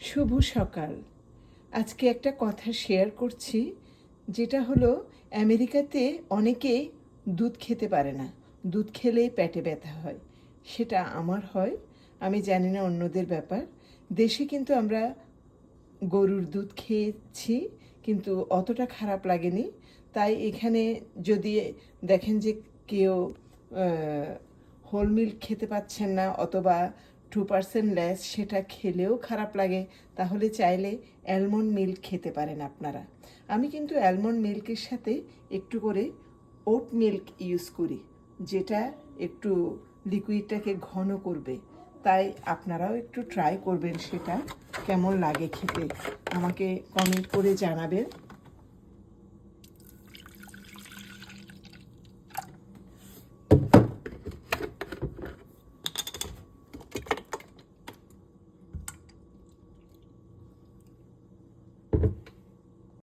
শুভ সকাল। আজকে একটা কথা শেয়ার করছি, যেটা হলো আমেরিকাতে অনেকেই দুধ খেতে পারে না। দুধ খেলেই পেটে ব্যথা হয়। সেটা আমার হয়, আমি জানি না অন্যদের ব্যাপার। দেশে কিন্তু আমরা গরুর দুধ খেয়েছি, কিন্তু অতটা খারাপ লাগেনি। তাই এখানে যদি দেখেন যে কেউ হোল মিল্ক খেতে পাচ্ছেন না অথবা 2% লেস, সেটা খেলেও খারাপ লাগে, তাহলে চাইলে অ্যালমন্ড মিল্ক খেতে পারেন আপনারা। আমি কিন্তু অ্যালমন্ড মিল্কের সাথে একটু করে ওট মিল্ক ইউজ করি, যেটা একটু লিকুইডটাকে ঘন করবে। তাই আপনারাও একটু ট্রাই করবেন, সেটা কেমন লাগে খেতে আমাকে কমেন্ট করে জানাবেন।